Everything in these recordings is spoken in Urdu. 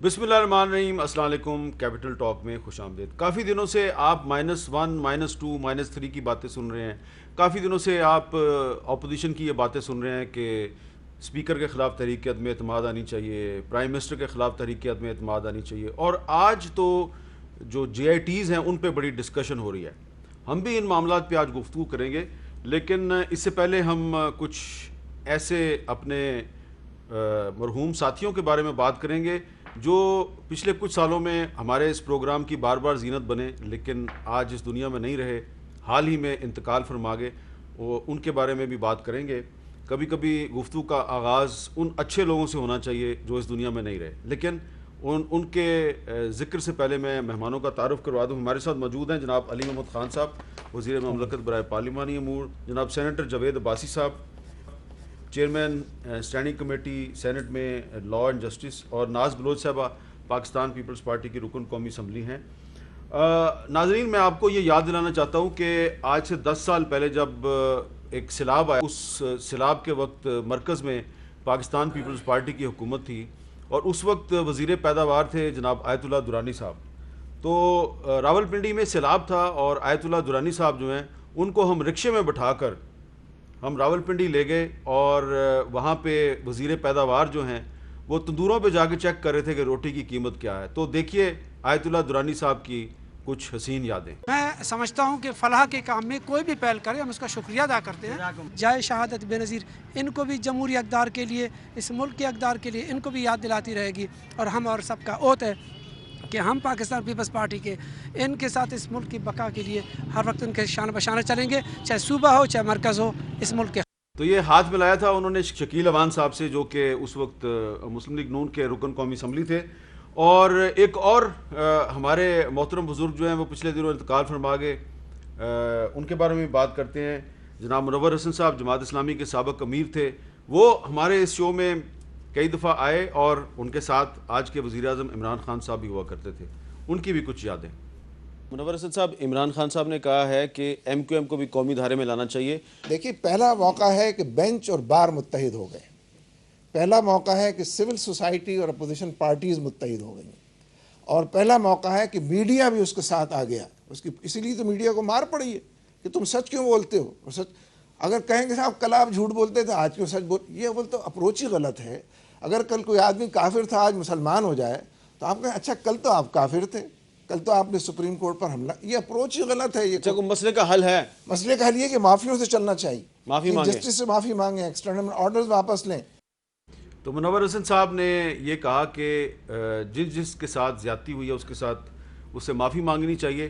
بسم اللہ الرحمن الرحیم۔ السلام علیکم۔ کیپٹل ٹاک میں خوش آمدید۔ کافی دنوں سے آپ -1 -2 -3 کی باتیں سن رہے ہیں۔ کافی دنوں سے آپ اپوزیشن کی یہ باتیں سن رہے ہیں کہ اسپیکر کے خلاف تحریک عدم اعتماد آنی چاہیے، پرائم منسٹر کے خلاف تحریک عدم اعتماد آنی چاہیے، اور آج تو جو JITs ہیں ان پہ بڑی ڈسکشن ہو رہی ہے۔ ہم بھی ان معاملات پہ آج گفتگو کریں گے، لیکن اس سے پہلے ہم کچھ ایسے اپنے مرحوم ساتھیوں کے بارے میں بات کریں گے جو پچھلے کچھ سالوں میں ہمارے اس پروگرام کی بار بار زینت بنے، لیکن آج اس دنیا میں نہیں رہے، حال ہی میں انتقال فرما گئے۔ ان کے بارے میں بھی بات کریں گے۔ کبھی کبھی گفتگو کا آغاز ان اچھے لوگوں سے ہونا چاہیے جو اس دنیا میں نہیں رہے، لیکن ان کے ذکر سے پہلے میں مہمانوں کا تعارف کروا دوں۔ ہمارے ساتھ موجود ہیں جناب علی محمد خان صاحب، وزیر مملکت برائے پارلیمانی امور، جناب سینیٹر جاوید عباسی صاحب، چیئرمین اسٹینڈنگ کمیٹی سینٹ میں لا اینڈ جسٹس، اور ناز بلوچ صاحبہ پاکستان پیپلز پارٹی کی رکن قومی اسمبلی ہیں۔ ناظرین، میں آپ کو یہ یاد دلانا چاہتا ہوں کہ آج سے 10 سال پہلے جب ایک سیلاب آیا، اس سیلاب کے وقت مرکز میں پاکستان پیپلز پارٹی کی حکومت تھی، اور اس وقت وزیر پیداوار تھے جناب آیت اللہ درانی صاحب۔ تو راول پنڈی میں سیلاب تھا، اور آیت اللہ درانی صاحب جو ہیں ان کو ہم رکشے میں بٹھا کر ہم راول پنڈی لے گئے، اور وہاں پہ وزیر پیداوار جو ہیں وہ تندوروں پہ جا کے چیک کر رہے تھے کہ روٹی کی قیمت کیا ہے۔ تو دیکھیے آیت اللہ درانی صاحب کی کچھ حسین یادیں۔ میں سمجھتا ہوں کہ فلاح کے کام میں کوئی بھی پہل کرے ہم اس کا شکریہ ادا کرتے ہیں۔ جائے شہادت بے نظیر ان کو بھی جمہوری اقدار کے لیے، اس ملک کے اقدار کے لیے ان کو بھی یاد دلاتی رہے گی، اور ہم اور سب کا عہد ہے کہ ہم پاکستان پیپلز پارٹی کے ان کے ساتھ اس ملک کی بقا کے لیے ہر وقت ان کے شانہ بشانہ چلیں گے، چاہے صوبہ ہو چاہے مرکز ہو اس ملک کے۔ تو یہ ہاتھ ملایا تھا انہوں نے شکیل اوان صاحب سے، جو کہ اس وقت مسلم لیگ نون کے رکن قومی اسمبلی تھے، اور ایک اور ہمارے محترم بزرگ جو ہیں وہ پچھلے دنوں انتقال فرما گئے، ان کے بارے میں بات کرتے ہیں۔ جناب منور حسن صاحب جماعت اسلامی کے سابق امیر تھے، وہ ہمارے اس شو میں کئی دفعہ آئے، اور ان کے ساتھ آج کے وزیر اعظم عمران خان صاحب بھی ہوا کرتے تھے۔ ان کی بھی کچھ یادیں۔ منور حسن صاحب، عمران خان صاحب نے کہا ہے کہ MQM کو بھی قومی دھارے میں لانا چاہیے۔ دیکھیے، پہلا موقع ہے کہ بینچ اور بار متحد ہو گئے، پہلا موقع ہے کہ سول سوسائٹی اور اپوزیشن پارٹیز متحد ہو گئیں، اور پہلا موقع ہے کہ میڈیا بھی اس کے ساتھ آ گیا۔ اسی لیے تو میڈیا کو مار پڑی ہے کہ تم سچ کیوں بولتے ہو، اور سچ اگر کہیں گے صاحب کل آپ جھوٹ بولتے تھے آج کیوں سچ یہ بولتے، اپروچ ہی غلط ہے۔ اگر کل کوئی آدمی کافر تھا آج مسلمان ہو جائے تو آپ کہیں اچھا کل تو آپ کافر تھے، کل تو آپ نے سپریم کورٹ پر حملہ، یہ اپروچ ہی غلط ہے۔ یہ کوئی مسئلے کا حل ہے؟ مسئلے کا حل یہ کہ معافیوں سے چلنا چاہیے، معافی مانگیں، جسٹس سے معافی مانگیں، ایکسٹرنل آرڈرز واپس لیں۔ تو منور حسن صاحب نے یہ کہا کہ جس کے ساتھ زیادتی ہوئی ہے اس کے ساتھ اس سے معافی مانگنی چاہیے،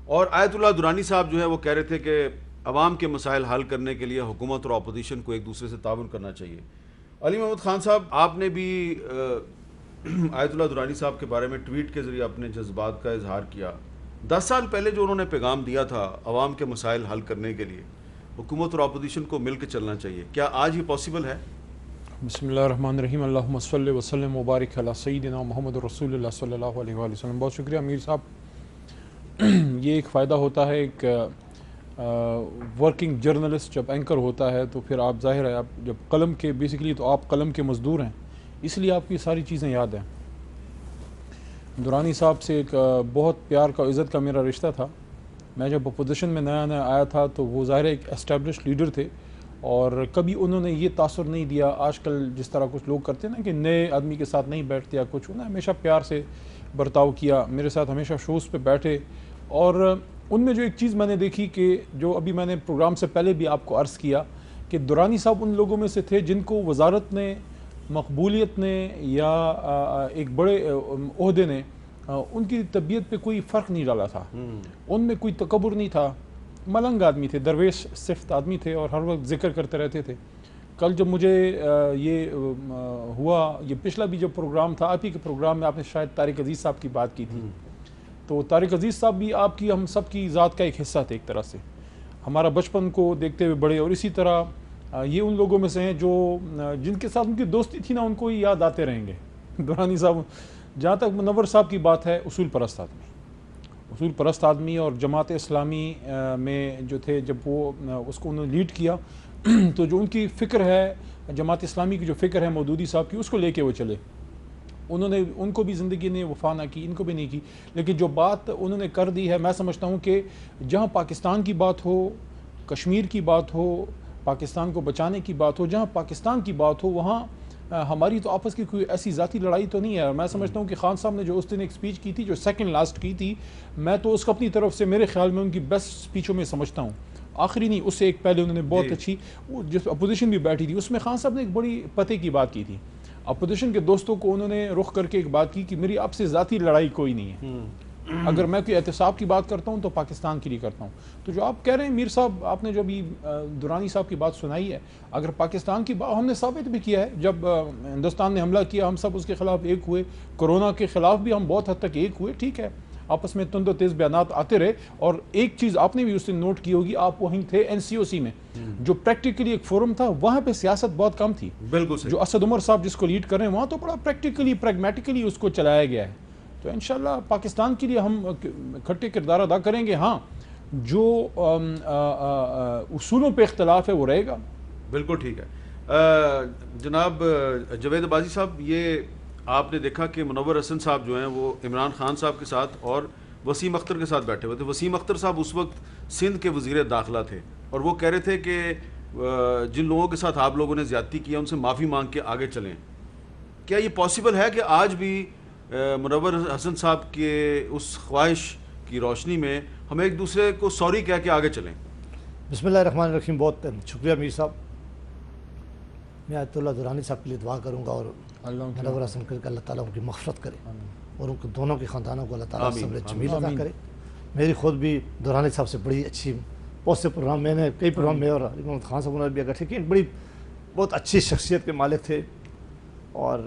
اور آیت اللہ درانی صاحب جو ہے وہ کہہ رہے تھے کہ عوام کے مسائل حل کرنے کے لیے حکومت اور اپوزیشن کو ایک دوسرے سے تعاون کرنا چاہیے۔ علی محمد خان صاحب، آپ نے بھی آیت اللہ درانی صاحب کے بارے میں ٹویٹ کے ذریعے اپنے جذبات کا اظہار کیا۔ 10 سال پہلے جو انہوں نے پیغام دیا تھا عوام کے مسائل حل کرنے کے لیے حکومت اور اپوزیشن کو مل کے چلنا چاہیے، کیا آج یہ پاسبل ہے؟ بسم اللہ الرحمن الرحیم، اللہم صلی وسلم وبارک علی سیدنا محمد رسول اللہ صلی اللہ علیہ وآلہ وسلم۔ بہت شکریہ امیر صاحب۔ یہ ایک فائدہ ہوتا ہے، ایک ورکنگ جرنلسٹ جب اینکر ہوتا ہے تو پھر آپ ظاہر ہے آپ جب قلم کے بیسیکلی تو آپ قلم کے مزدور ہیں، اس لیے آپ کی ساری چیزیں یاد ہیں۔ درانی صاحب سے ایک بہت پیار کا عزت کا میرا رشتہ تھا۔ میں جب اپوزیشن میں نیا آیا تھا تو وہ ظاہر ایک اسٹیبلشڈ لیڈر تھے، اور کبھی انہوں نے یہ تاثر نہیں دیا آج کل جس طرح کچھ لوگ کرتے ہیں نا کہ نئے آدمی کے ساتھ نہیں بیٹھتے یا کچھ، انہوں نے ہمیشہ پیار سے برتاؤ کیا، میرے ساتھ ہمیشہ شوز پہ بیٹھے۔ اور ان میں جو ایک چیز میں نے دیکھی کہ جو ابھی میں نے پروگرام سے پہلے بھی آپ کو عرض کیا کہ درانی صاحب ان لوگوں میں سے تھے جن کو وزارت نے، مقبولیت نے، یا ایک بڑے عہدے نے ان کی طبیعت پہ کوئی فرق نہیں ڈالا تھا، ان میں کوئی تکبر نہیں تھا، ملنگ آدمی تھے، درویش صفت آدمی تھے، اور ہر وقت ذکر کرتے رہتے تھے۔ کل جب مجھے یہ ہوا، یہ پچھلا بھی جو پروگرام تھا آپ ہی کے پروگرام میں آپ نے شاید طارق عزیز صاحب کی بات کی تھی، تو طارق عزیز صاحب بھی آپ کی، ہم سب کی ذات کا ایک حصہ تھے ایک طرح سے، ہمارا بچپن کو دیکھتے ہوئے بڑے، اور اسی طرح یہ ان لوگوں میں سے ہیں جو جن کے ساتھ ان کی دوستی تھی نا ان کو ہی یاد آتے رہیں گے۔ درانی صاحب، جہاں تک منور صاحب کی بات ہے، اصول پرست آدمی اور جماعت اسلامی میں جو تھے، جب وہ اس کو انہوں نے لیڈ کیا تو جو ان کی فکر ہے، جماعت اسلامی کی جو فکر ہے مودودی صاحب کی، اس کو لے کے وہ چلے۔ انہوں نے ان کو بھی زندگی نے وفا نہ کی, ان کو بھی نہیں کی, لیکن جو بات انہوں نے کر دی ہے, میں سمجھتا ہوں کہ جہاں پاکستان کی بات ہو, کشمیر کی بات ہو, پاکستان کو بچانے کی بات ہو, جہاں پاکستان کی بات ہو وہاں ہماری تو آپس کی کوئی ایسی ذاتی لڑائی تو نہیں ہے. میں سمجھتا ہوں کہ خان صاحب نے جو اس دن ایک سپیچ کی تھی, جو سیکنڈ لاسٹ کی تھی, میں تو اس کو اپنی طرف سے میرے خیال میں ان کی بیسٹ سپیچوں میں سمجھتا ہوں. آخری نہیں, اس سے ایک پہلے انہوں نے بہت اچھی, جس اپوزیشن بھی بیٹھی تھی اس میں خان صاحب نے ایک بڑی پتے کی بات کی تھی. اپوزیشن کے دوستوں کو انہوں نے رخ کر کے ایک بات کی کہ میری آپ سے ذاتی لڑائی کوئی نہیں ہے, اگر میں کوئی احتساب کی بات کرتا ہوں تو پاکستان کے لیے کرتا ہوں. تو جو آپ کہہ رہے ہیں میر صاحب, آپ نے جو ابھی درانی صاحب کی بات سنائی ہے, اگر پاکستان کی بات ہم نے ثابت بھی کیا ہے, جب ہندوستان نے حملہ کیا ہم سب اس کے خلاف ایک ہوئے, کرونا کے خلاف بھی ہم بہت حد تک ایک ہوئے, ٹھیک ہے, آپس میں تند و تیز بیانات آتے رہے. اور ایک چیز آپ نے بھی اس دن نوٹ کی ہوگی, آپ وہیں تھے NCOC میں, جو پریکٹیکلی ایک فورم تھا, وہاں پہ سیاست بہت کم تھی. بالکل جو اسد عمر صاحب جس کو لیڈ کر رہے ہیں, وہاں تو بڑا پریکٹیکلی پریگمیٹیکلی اس کو چلایا گیا ہے. تو انشاءاللہ پاکستان کے لیے ہم کھٹے کردار ادا کریں گے. ہاں, جو اصولوں پہ اختلاف ہے وہ رہے گا. بالکل ٹھیک ہے. جناب جاوید عباسی صاحب, یہ آپ نے دیکھا کہ منور حسن صاحب جو ہیں وہ عمران خان صاحب کے ساتھ اور وسیم اختر کے ساتھ بیٹھے ہوئے تھے. وسیم اختر صاحب اس وقت سندھ کے وزیر داخلہ تھے, اور وہ کہہ رہے تھے کہ جن لوگوں کے ساتھ آپ لوگوں نے زیادتی کی ہے ان سے معافی مانگ کے آگے چلیں. کیا یہ پاسبل ہے کہ آج بھی منور حسن صاحب کے اس خواہش کی روشنی میں ہم ایک دوسرے کو سوری کہہ کے آگے چلیں؟ بسم اللہ الرحمن الرحیم. بہت شکریہ میر صاحب. میں آیت اللہ درانی صاحب کے لیے دعا کروں گا, اور منور حسن کر کے اللہ تعالیٰ ان کی مغفرت کرے, اور ان کے دونوں کے خاندانوں کو اللہ تعالیٰ صبر جمیل عطا کرے. میری خود بھی درانی صاحب سے بڑی اچھی بہت سے پروگرام, میں نے کئی پروگرام میں, اور محمد خان صاحب نے بھی اگر ٹھیک ہے, بڑی بہت اچھی شخصیت کے مالک تھے, اور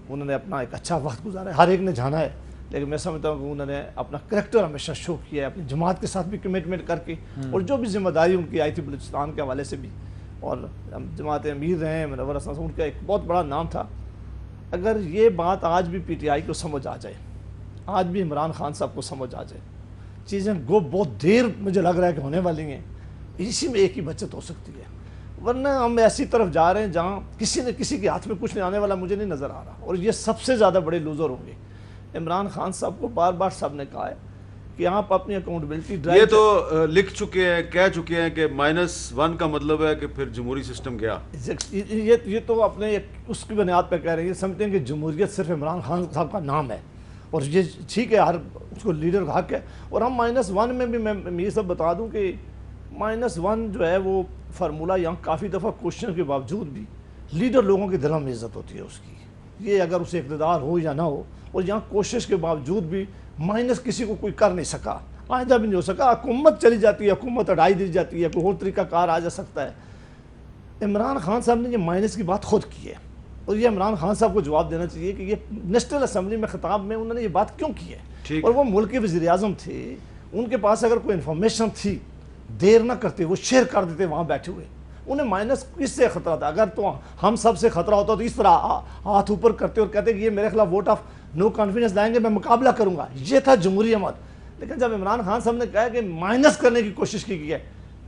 انہوں نے اپنا ایک اچھا وقت گزارا ہے. ہر ایک نے جانا ہے, لیکن میں سمجھتا ہوں کہ انہوں نے اپنا کریکٹر ہمیشہ شو کیا ہے, اپنی جماعت کے ساتھ بھی کمٹمنٹ کر کے, اور جو بھی ذمہ داری ان کی آئی تھی بلوچستان کے حوالے سے بھی, اور جماعت امیر رہے ہیں, منور حسن صاحب ان کا ایک بہت بڑا نام تھا. اگر یہ بات آج بھی PTI کو سمجھ آ جائے, آج بھی عمران خان صاحب کو سمجھ آ جائے, چیزیں بہت دیر مجھے لگ رہا ہے کہ ہونے والی ہیں, اسی میں ایک ہی بچت ہو سکتی ہے. ورنہ ہم ایسی طرف جا رہے ہیں جہاں کسی نے کسی کے ہاتھ میں کچھ نہیں آنے والا مجھے نہیں نظر آ رہا, اور یہ سب سے زیادہ بڑے لوزر ہوں گے. عمران خان صاحب کو بار بار صاحب نے کہا ہے کہ آپ اپنی اکاؤنٹیبلٹی ڈرائیو, یہ تو لکھ چکے ہیں, کہہ چکے ہیں کہ -1 کا مطلب ہے کہ پھر جمہوری سسٹم گیا. یہ تو اپنے اس کی بنیاد پہ کہہ رہے ہیں, یہ سمجھتے ہیں کہ جمہوریت صرف عمران خان صاحب کا نام ہے, اور یہ ٹھیک ہے, ہر اس کو لیڈر کا حق ہے. اور ہم -1 میں بھی, میں یہ سب بتا دوں کہ -1 جو ہے وہ فارمولہ یہاں کافی دفعہ کوششوں کے باوجود بھی لیڈر لوگوں کے دلوں میں عزت ہوتی ہے اس کی, یہ اگر اسے اقتدار ہو یا نہ ہو, اور یہاں کوشش کے باوجود بھی مائنس کسی کو کوئی کر نہیں سکا, آئندہ بھی نہیں ہو سکا. حکومت چلی جاتی ہے, حکومت اڑائی دی جاتی ہے, کوئی اور طریقہ کار آ جا سکتا ہے. عمران خان صاحب نے یہ مائنس کی بات خود کی ہے, اور یہ عمران خان صاحب کو جواب دینا چاہیے کہ یہ نیشنل اسمبلی میں خطاب میں انہوں نے یہ بات کیوں کی ہے. اور وہ ملک کے وزیر اعظم تھے, ان کے پاس اگر کوئی انفارمیشن تھی, دیر نہ کرتے, وہ شیئر کر دیتے وہاں بیٹھے ہوئے. انہیں مائنس کس سے خطرہ تھا؟ اگر تو ہم سب سے خطرہ ہوتا تو اس طرح ہاتھ اوپر کرتے اور کہتے کہ یہ میرے خلاف ووٹ آف نو کانفیڈنس لائیں گے, میں مقابلہ کروں گا. یہ تھا جمہوری عمل. لیکن جب عمران خان صاحب نے کہا کہ مائنس کرنے کی کوشش کی ہے,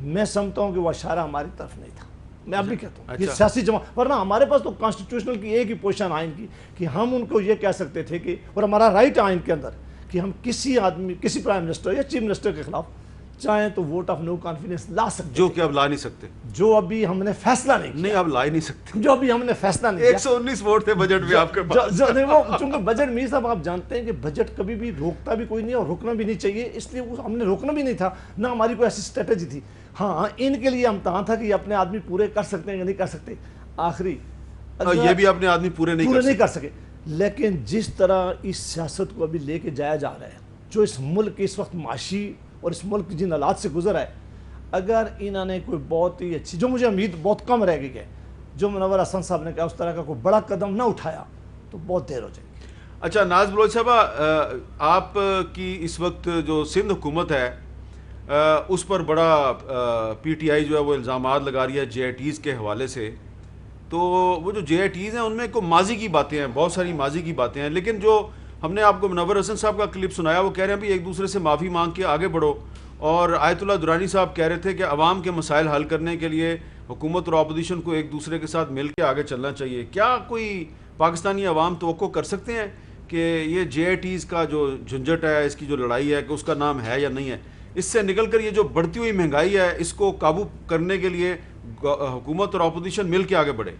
میں سمجھتا ہوں کہ وہ اشارہ ہماری طرف نہیں تھا. میں اب بھی کہتا ہوں یہ سیاسی جماعت, ورنہ ہمارے پاس تو کانسٹیٹیوشنل کی ایک ہی پوزیشن آئین کی کہ ہم ان کو یہ کہہ سکتے تھے کہ, اور ہمارا رائٹ آئین کے اندر, کہ ہم کسی آدمی, کسی پرائم منسٹر یا چیف منسٹر کے خلاف چاہیں تو ووٹ آف نو کانفیڈنس لا سکتے, جو کہ اب لا نہیں سکتے, جو ابھی ہم نے فیصلہ نہیں کیا. نہیں, اب لا ہی نہیں سکتے, جو ابھی ہم نے فیصلہ نہیں کیا. 119 ووٹ تھے بجٹ میں آپ کے پاس. چونکہ بجٹ, میر صاحب آپ جانتے ہیں کہ بجٹ کبھی بھی روکتا بھی کوئی نہیں اور رکنا بھی نہیں چاہیے, اس لیے ہم نے روکنا بھی نہیں تھا, نہ ہماری کوئی ایسی اسٹریٹجی تھی. ہاں, ان کے لیے امتحان تھا کہ یہ اپنے آدمی پورے کر سکتے ہیں یا نہیں کر سکتے. آخری یہ بھی اپنے آدمی پورے نہیں کر سکے. لیکن جس طرح اس سیاست کو ابھی لے کے جایا جا رہا ہے, جو اس ملک کے اس وقت معاشی اور اس ملک جن حالات سے گزرا ہے, اگر انہوں نے کوئی بہت ہی اچھی, جو مجھے امید بہت کم رہ گئی ہے, جو منور حسن صاحب نے کہا اس طرح کا کوئی بڑا قدم نہ اٹھایا تو بہت دیر ہو جائے گی. اچھا ناز بلوچ صاحبہ, آپ کی اس وقت جو سندھ حکومت ہے اس پر بڑا PTI جو ہے وہ الزامات لگا رہی ہے JITs کے حوالے سے. تو وہ جو JITs ہیں ان میں کوئی ماضی کی باتیں ہیں, بہت ساری ماضی کی باتیں ہیں, لیکن جو ہم نے آپ کو منور حسن صاحب کا کلپ سنایا وہ کہہ رہے ہیں بھی ایک دوسرے سے معافی مانگ کے آگے بڑھو, اور آیت اللہ درانی صاحب کہہ رہے تھے کہ عوام کے مسائل حل کرنے کے لیے حکومت اور اپوزیشن کو ایک دوسرے کے ساتھ مل کے آگے چلنا چاہیے. کیا کوئی پاکستانی عوام توقع کر سکتے ہیں کہ یہ جے آئی ٹیز کا جو جھنجٹ ہے، اس کی جو لڑائی ہے کہ اس کا نام ہے یا نہیں ہے، اس سے نکل کر یہ جو بڑھتی ہوئی مہنگائی ہے اس کو قابو کرنے کے لیے حکومت اور اپوزیشن مل کے آگے بڑھے؟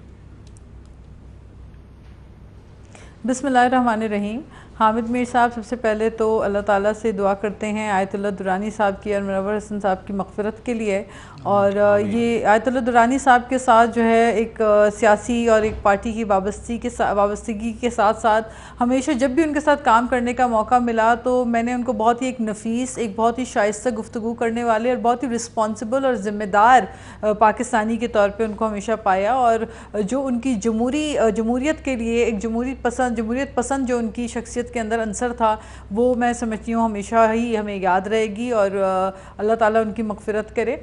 بسم اللہ الرحمن الرحیم. حامد میر صاحب، سب سے پہلے تو اللہ تعالیٰ سے دعا کرتے ہیں آیت اللہ درانی صاحب کی اور منور حسن صاحب کی مغفرت کے لیے. اور یہ آیت اللہ درانی صاحب کے ساتھ جو ہے ایک سیاسی اور ایک پارٹی کی وابستگی کے ساتھ ساتھ ہمیشہ جب بھی ان کے ساتھ کام کرنے کا موقع ملا تو میں نے ان کو بہت ہی ایک نفیس، ایک بہت ہی شائستہ گفتگو کرنے والے اور بہت ہی رسپانسبل اور ذمہ دار پاکستانی کے طور پہ ان کو ہمیشہ پایا. اور جو ان کی جمہوریت کے لیے ایک جمہوریت پسند جو ان کی شخصیت کے اندر عنصر تھا، وہ میں سمجھتی ہوں ہمیشہ ہی ہمیں یاد رہے گی اور اللہ تعالیٰ ان کی مغفرت کرے.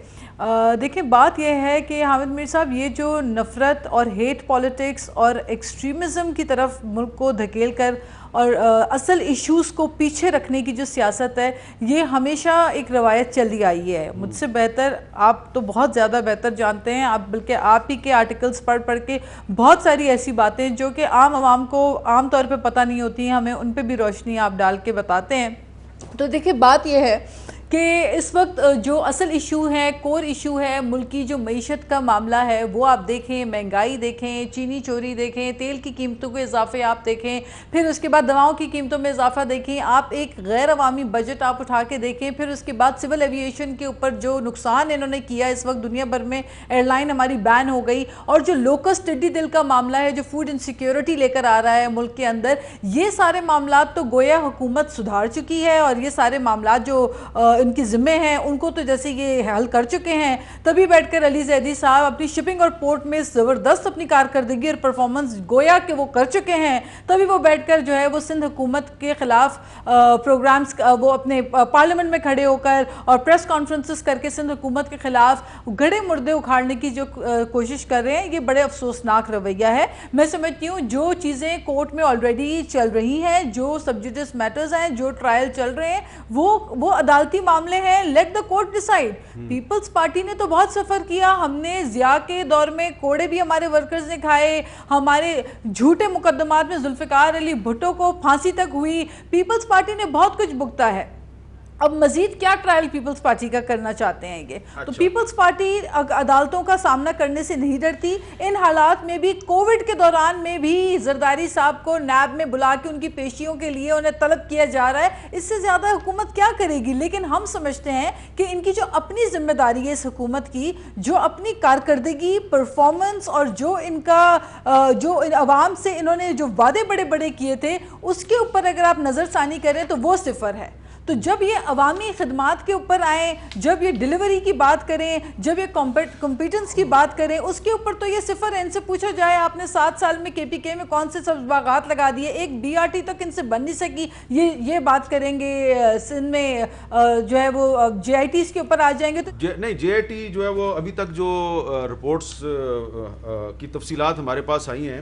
دیکھیں، بات یہ ہے کہ حامد میر صاحب، یہ جو نفرت اور ہیٹ پالیٹکس اور ایکسٹریمزم کی طرف ملک کو دھکیل کر اور اصل ایشوز کو پیچھے رکھنے کی جو سیاست ہے، یہ ہمیشہ ایک روایت چلی آئی ہے. مجھ سے بہتر آپ تو بہت زیادہ بہتر جانتے ہیں، بلکہ آپ ہی کے آرٹیکلز پڑھ کے بہت ساری ایسی باتیں جو کہ عام عوام کو عام طور پہ پتہ نہیں ہوتی ہیں، ہمیں ان پہ بھی روشنی آپ ڈال کے بتاتے ہیں. تو دیکھیں، بات یہ ہے کہ اس وقت جو اصل ایشو ہے، کور ایشو ہے، ملک کی جو معیشت کا معاملہ ہے، وہ آپ دیکھیں، مہنگائی دیکھیں، چینی چوری دیکھیں، تیل کی قیمتوں کے اضافے آپ دیکھیں، پھر اس کے بعد دواؤں کی قیمتوں میں اضافہ دیکھیں، آپ ایک غیر عوامی بجٹ آپ اٹھا کے دیکھیں، پھر اس کے بعد سول ایوییشن کے اوپر جو نقصان انہوں نے کیا، اس وقت دنیا بھر میں ایئر لائن ہماری بین ہو گئی، اور جو لوکسٹ ٹڈی دل کا معاملہ ہے جو فوڈ انسیکیورٹی لے کر آ رہا ہے ملک کے اندر، یہ سارے معاملات تو گویا حکومت سدھار چکی ہے اور یہ سارے معاملات جو ان کی ذمہ ہیں ان کو تو جیسے یہ حل کر چکے ہیں. تبھی بیٹھ کر علی زیدی صاحب اپنی شپنگ اور پورٹ میں زبردست اپنی کارکردگی اور پرفارمنس گویا کہ وہ کر چکے ہیں. تبھی وہ بیٹھ کر جو ہے وہ سندھ حکومت کے خلاف پروگرامز وہ اپنے پارلیمنٹ میں کھڑے ہو کر اور پریس کانفرنسز کر کے سندھ حکومت کے خلاف گھڑے مردے اکھاڑنے کی جو کوشش کر رہے ہیں. یہ بڑے افسوسناک رویہ ہے. میں سمجھتی ہوں جو چیزیں کورٹ میں آلریڈی چل رہی ہیں، جو سب جوڈس میٹرز ہیں، جو ٹرائل چل رہے ہیں، وہ عدالتی معاملے ہیں. Let the court decide. People's party نے تو بہت سفر کیا. ہم نے ضیاء کے دور میں کوڑے بھی ہمارے ورکرز نے کھائے، ہمارے جھوٹے مقدمات میں ذوالفقار علی بھٹو کو پھانسی تک ہوئی. پیپلز پارٹی نے بہت کچھ بھگتا ہے. اب مزید کیا ٹرائل پیپلز پارٹی کا کرنا چاہتے ہیں یہ؟ تو پیپلز پارٹی عدالتوں کا سامنا کرنے سے نہیں ڈرتی. ان حالات میں بھی، کووڈ کے دوران میں بھی زرداری صاحب کو نیب میں بلا کے ان کی پیشیوں کے لیے انہیں طلب کیا جا رہا ہے. اس سے زیادہ حکومت کیا کرے گی؟ لیکن ہم سمجھتے ہیں کہ ان کی جو اپنی ذمہ داری ہے اس حکومت کی، جو اپنی کارکردگی، پرفارمنس اور جو ان کا جو عوام سے انہوں نے جو وعدے بڑے بڑے کیے تھے، اس کے اوپر اگر آپ نظر ثانی کریں تو وہ صفر ہے. تو جب یہ عوامی خدمات کے اوپر آئیں، جب یہ ڈیلیوری کی بات کریں، جب یہ کمپیٹنس کی بات کریں، اس کے اوپر تو یہ صفر ہے. ان سے پوچھا جائے آپ نے 7 سال میں کے پی کے میں کون سے سبز باغات لگا دیے، ایک بی آر ٹی تک ان سے بن نہیں سکی. یہ بات کریں گے سندھ میں جو ہے وہ جے آئی ٹیز کے اوپر آ جائیں گے. تو نہیں، جے آئی ٹی جو ہے وہ ابھی تک جو رپورٹس کی تفصیلات ہمارے پاس آئی ہیں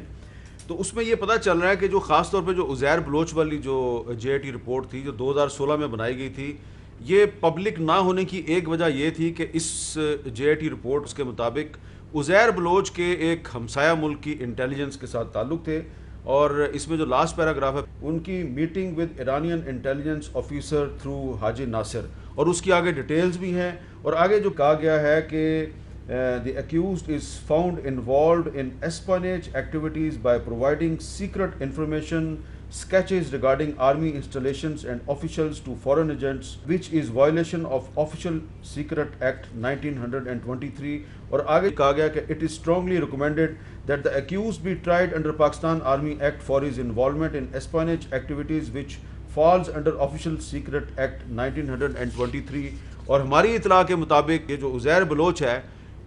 تو اس میں یہ پتہ چل رہا ہے کہ جو خاص طور پہ جو عزیر بلوچ والی جو جے آئی ٹی رپورٹ تھی جو 2016 میں بنائی گئی تھی، یہ پبلک نہ ہونے کی ایک وجہ یہ تھی کہ اس جے آئی ٹی رپورٹ کے مطابق عزیر بلوچ کے ایک ہمسایہ ملک کی انٹیلیجنس کے ساتھ تعلق تھے. اور اس میں جو لاسٹ پیراگراف ہے، ان کی meeting with Iranian intelligence officer through حاجی ناصر، اور اس کی آگے ڈیٹیلز بھی ہیں. اور آگے جو کہا گیا ہے کہ the accused is found involved in espionage activities by providing secret information, sketches regarding army installations and officials to foreign agents, which is violation of Official Secret Act 1923. اور آگے کہا گیا کہ it is strongly recommended that the accused be tried under Pakistan Army Act for his involvement in espionage activities which falls under Official Secret Act 1923. اور ہماری اطلاع کے مطابق یہ جو عزیر بلوچ ہے،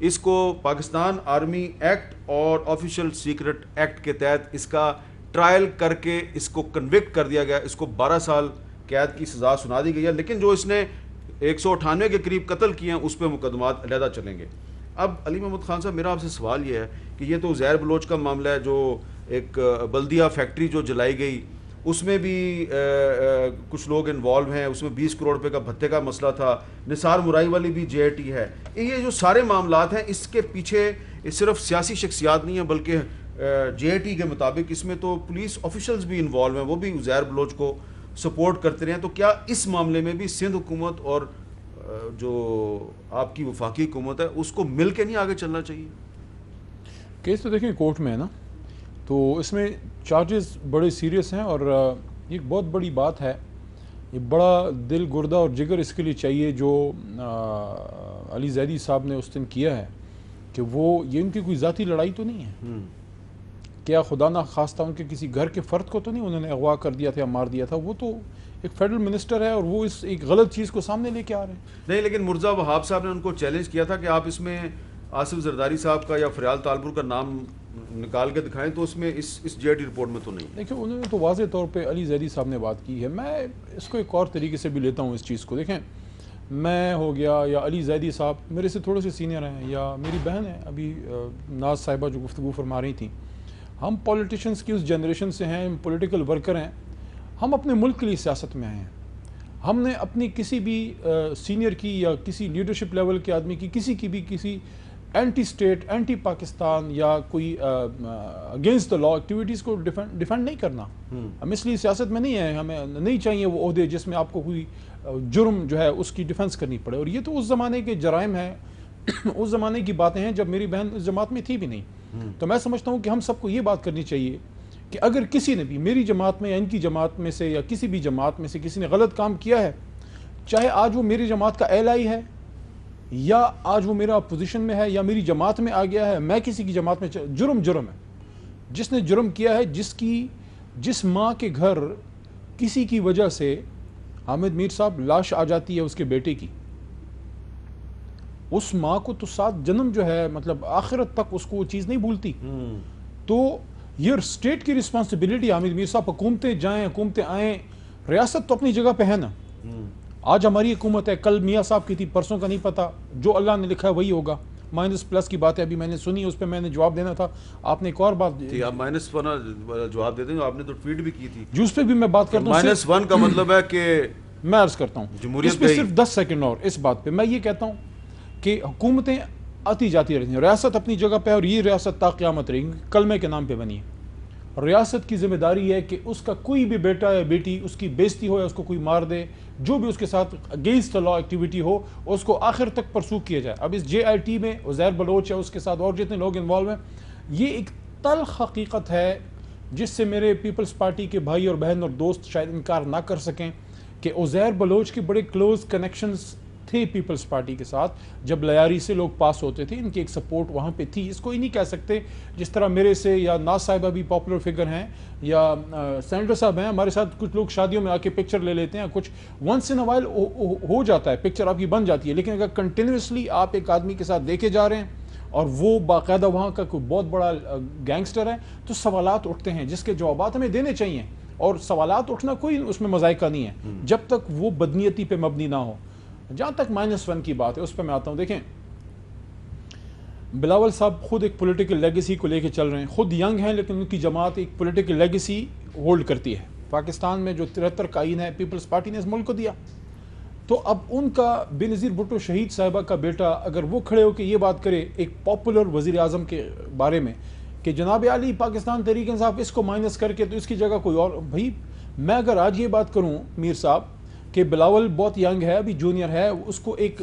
اس کو پاکستان آرمی ایکٹ اور آفیشل سیکرٹ ایکٹ کے تحت اس کا ٹرائل کر کے اس کو کنوکٹ کر دیا گیا. اس کو 12 سال قید کی سزا سنا دی گئی ہے. لیکن جو اس نے 198 کے قریب قتل کیے ہیں اس پہ مقدمات علیحدہ چلیں گے. اب علی محمد خان صاحب، میرا آپ سے سوال یہ ہے کہ یہ تو عزیر بلوچ کا معاملہ ہے، جو ایک بلدیہ فیکٹری جو جلائی گئی اس میں بھی کچھ لوگ انوالو ہیں، اس میں 20 کروڑ روپے کا بھتے کا مسئلہ تھا. نثار مرائی والی بھی جے آئی ٹی ہے. یہ جو سارے معاملات ہیں، اس کے پیچھے صرف سیاسی شخصیات نہیں ہیں بلکہ جے آئی ٹی کے مطابق اس میں تو پولیس آفیشلز بھی انوالو ہیں, وہ بھی عزیر بلوچ کو سپورٹ کرتے رہے ہیں. تو کیا اس معاملے میں بھی سندھ حکومت اور جو آپ کی وفاقی حکومت ہے اس کو مل کے نہیں آگے چلنا چاہیے؟ کیس تو دیکھیں کورٹ میں ہے نا, تو اس میں چارجز بڑے سیریس ہیں, اور یہ ایک بہت بڑی بات ہے. یہ بڑا دل گردہ اور جگر اس کے لیے چاہیے جو علی زیدی صاحب نے اس دن کیا ہے, کہ وہ یہ ان کی کوئی ذاتی لڑائی تو نہیں ہے. کیا خدا نہ خواستہ ان کے کسی گھر کے فرد کو تو نہیں انہوں نے اغوا کر دیا تھا یا مار دیا تھا؟ وہ تو ایک فیڈرل منسٹر ہے اور وہ اس ایک غلط چیز کو سامنے لے کے آ رہے ہیں. نہیں, لیکن مرزا وہاب صاحب نے ان کو چیلنج کیا تھا کہ آپ اس میں آصف زرداری صاحب کا یا فریال تالپور کا نام نکال کے دکھائیں, تو اس میں اس جے آئی ٹی رپورٹ میں تو نہیں. دیکھیں انہوں نے تو واضح طور پہ علی زیدی صاحب نے بات کی ہے. میں اس کو ایک اور طریقے سے بھی لیتا ہوں اس چیز کو. دیکھیں میں ہو گیا یا علی زیدی صاحب میرے سے تھوڑے سے سینئر ہیں, یا میری بہن ہے ابھی ناز صاحبہ جو گفتگو فرما رہی تھیں, ہم پولیٹیشنز کی اس جنریشن سے ہیں, پولیٹیکل ورکر ہیں. ہم اپنے ملک کے لیے سیاست میں آئے ہیں. ہم نے اپنی کسی بھی سینئر کی یا کسی لیڈرشپ لیول کے آدمی کی کسی اینٹی اسٹیٹ, اینٹی پاکستان یا کوئی اگینسٹ دا لا ایکٹیویٹیز کو ڈیفینڈ نہیں کرنا. ہم اس لیے سیاست میں نہیں ہیں. ہمیں نہیں چاہیے وہ عہدے جس میں آپ کو کوئی جرم جو ہے اس کی ڈیفنس کرنی پڑے. اور یہ تو اس زمانے کے جرائم ہیں, اس زمانے کی باتیں ہیں جب میری بہن اس جماعت میں تھی بھی نہیں. تو میں سمجھتا ہوں کہ ہم سب کو یہ بات کرنی چاہیے کہ اگر کسی نے بھی میری جماعت میں یا ان کی جماعت میں سے یا کسی بھی جماعت میں سے کسی نے غلط کام کیا ہے, چاہے آج وہ میری جماعت کا ایل آئی ہے یا آج وہ میرا اپوزیشن میں ہے یا میری جماعت میں آ گیا ہے, میں کسی کی جماعت میں جرم ہے. جس نے جرم کیا ہے, جس ماں کے گھر کسی کی وجہ سے حامد میر صاحب لاش آ جاتی ہے اس کے بیٹے کی, اس ماں کو تو 7 جنم جو ہے مطلب آخرت تک اس کو وہ چیز نہیں بھولتی. تو یہ اسٹیٹ کی رسپانسبلٹی حامد میر صاحب, حکومتیں جائیں حکومتیں آئیں, ریاست تو اپنی جگہ پہ ہے نا. آج ہماری حکومت ہے, کل میاں صاحب کی تھی, پرسوں کا نہیں پتا, جو اللہ نے لکھا ہے وہی ہوگا. مائنس پلس کی بات ہے ابھی میں نے سنی, اس پہ میں نے جواب دینا تھا. آپ نے ایک اور بات آپ مائنس جواب دیتے ہیں, آپ نے تو ٹویٹ بھی کی تھی جو اس پہ بھی میں بات کرتا ہوں. -1 کا مطلب ہے کہ میں عرض کرتا ہوں جمہوریت پہ صرف 10 سیکنڈ اور اس بات پہ میں یہ کہتا ہوں کہ حکومتیں آتی جاتی رہتی ہیں, ریاست اپنی جگہ پہ, اور یہ ریاست تا قیامت رہے گی, کلمے کے نام پہ بنی ہے. ریاست کی ذمہ داری ہے کہ اس کا کوئی بھی بیٹا یا بیٹی اس کی بےزتی ہو یا اس کو کوئی مار دے, جو بھی اس کے ساتھ اگینسٹ لا ایکٹیویٹی ہو اس کو آخر تک پرسو کیا جائے. اب اس جے آئی ٹی میں عزیر بلوچ ہے, اس کے ساتھ اور جتنے لوگ انوالو ہیں, یہ ایک تلخ حقیقت ہے جس سے میرے پیپلز پارٹی کے بھائی اور بہن اور دوست شاید انکار نہ کر سکیں کہ عزیر بلوچ کے بڑے کلوز کنیکشنز تھے پیپلز پارٹی کے ساتھ. جب لیاری سے لوگ پاس ہوتے تھے ان کی ایک سپورٹ وہاں پہ تھی. اس کو ہی نہیں کہہ سکتے جس طرح میرے سے یا ناز صاحبہ بھی پاپولر فگر ہیں یا سینیٹر صاحب ہیں, ہمارے ساتھ کچھ لوگ شادیوں میں آ کے پکچر لے لیتے ہیں, کچھ ونس ان وائل ہو جاتا ہے, پکچر آپ کی بن جاتی ہے. لیکن اگر کنٹینیوسلی آپ ایک آدمی کے ساتھ دیکھے جا رہے ہیں اور وہ باقاعدہ وہاں کا کوئی بہت بڑا گینگسٹر ہے, تو سوالات اٹھتے ہیں جس کے جوابات ہمیں دینے چاہیے. اور سوالات اٹھنا کوئی اس میں مذائقہ نہیں ہے جب تک وہ بدنیتی پہ مبنی نہ ہو. جہاں تک -1 کی بات ہے اس پہ میں آتا ہوں. دیکھیں بلاول صاحب خود ایک پولیٹیکل لیگیسی کو لے کے چل رہے ہیں, خود ینگ ہیں لیکن ان کی جماعت ایک پولیٹیکل لیگیسی ہولڈ کرتی ہے. پاکستان میں جو 73 کا آئین ہے پیپلز پارٹی نے اس ملک کو دیا, تو اب ان کا بے نظیر بھٹو شہید صاحبہ کا بیٹا اگر وہ کھڑے ہو کے یہ بات کرے ایک پاپولر وزیر اعظم کے بارے میں کہ جناب علی پاکستان تحریک انصاف اس کو مائنس کر کے تو اس کی جگہ کوئی اور, بھائی میں اگر آج یہ بات کروں میر صاحب کہ بلاول بہت ینگ ہے, ابھی جونیئر ہے, اس کو ایک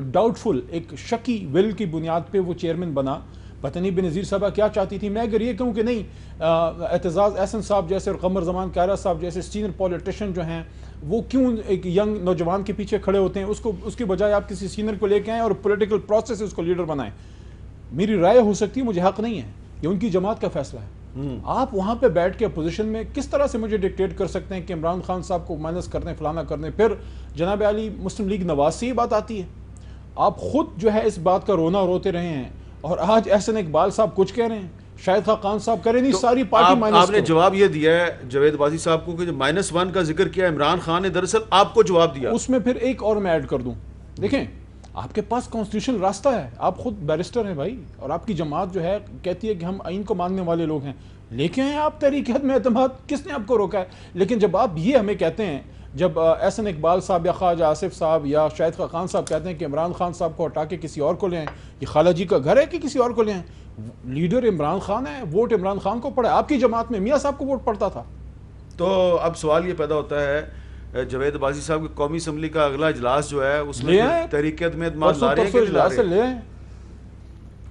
ڈاؤٹ فل, ایک شکی ول کی بنیاد پہ وہ چیئرمین بنا, پتہ نہیں بنظیر صاحبہ کیا چاہتی تھی. میں اگر یہ کہوں کہ نہیں اعتزاز احسن صاحب جیسے اور قمر زمان کائرہ صاحب جیسے سینئر پولیٹیشین جو ہیں وہ کیوں ایک ینگ نوجوان کے پیچھے کھڑے ہوتے ہیں, اس کی بجائے آپ کسی سینئر کو لے کے آئیں اور پولیٹیکل پروسیس سے اس کو لیڈر بنائیں. میری رائے ہو سکتی ہے, مجھے حق نہیں ہے, یہ ان کی جماعت کا فیصلہ ہے. آپ وہاں پہ بیٹھ کے اپوزیشن میں کس طرح سے مجھے ڈکٹیٹ کر سکتے ہیں کہ عمران خان صاحب کو مائنس کرنے فلانا کرنے, پھر جناب علی مسلم لیگ نواز سے یہ بات آتی ہے. آپ خود جو ہے اس بات کا رونا روتے رہے ہیں اور آج احسن اقبال صاحب کچھ کہہ رہے ہیں, شاہد خاقان صاحب کہہ رہے ہیں نہیں ساری پارٹی مائنس. آپ نے جواب یہ دیا ہے جاوید بازی صاحب کو کہ جو -1 کا ذکر کیا عمران خان نے دراصل آپ کو جواب دیا. اس میں پھر ایک اور میں ایڈ کر دوں, دیکھیں آپ کے پاس کانسٹیٹیوشن راستہ ہے, آپ خود بیرسٹر ہیں بھائی, اور آپ کی جماعت جو ہے کہتی ہے کہ ہم آئین کو ماننے والے لوگ ہیں, لیکن آپ تحریک میں اعتماد, کس نے آپ کو روکا ہے؟ لیکن جب آپ یہ ہمیں کہتے ہیں, جب احسن اقبال صاحب یا خواجہ آصف صاحب یا شاہد خاقان صاحب کہتے ہیں کہ عمران خان صاحب کو ہٹا کے کسی اور کو لیں, یہ خالہ جی کا گھر ہے کہ کسی اور کو لیں, لیڈر عمران خان ہے, ووٹ عمران خان کو پڑا ہے. آپ کی جماعت میں میاں صاحب کو ووٹ پڑتا تھا. تو اب سوال یہ پیدا ہوتا ہے جاوید عباسی صاحب کی قومی اسمبلی کا اگلا اجلاس جو ہے اس میں تحریک عدم اعتماد لا رہے ہیں.